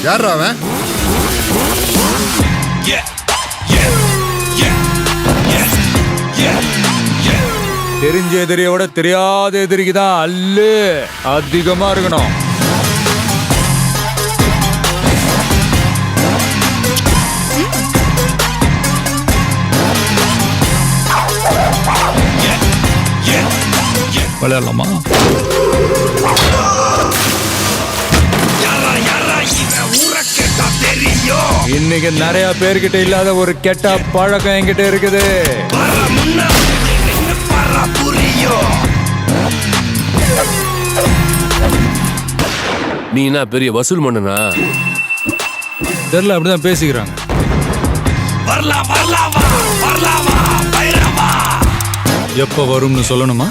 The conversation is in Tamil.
யாரா அவன்? தெரிஞ்ச எதிரியோட தெரியாத எதிரிக்கு தான் அல்லு அதிகமா இருக்கணும். விளையாடலாமா? இன்னைக்கு நிறைய பேர்கிட்ட இல்லாத ஒரு கெட்ட பழக்கம் என்கிட்ட இருக்குது. நீ என்ன பெரிய வசூல் மன்னனா? தெரியல, அப்படிதான் பேசிக்கிறாங்க. எப்ப வரும்னு சொல்லணுமா?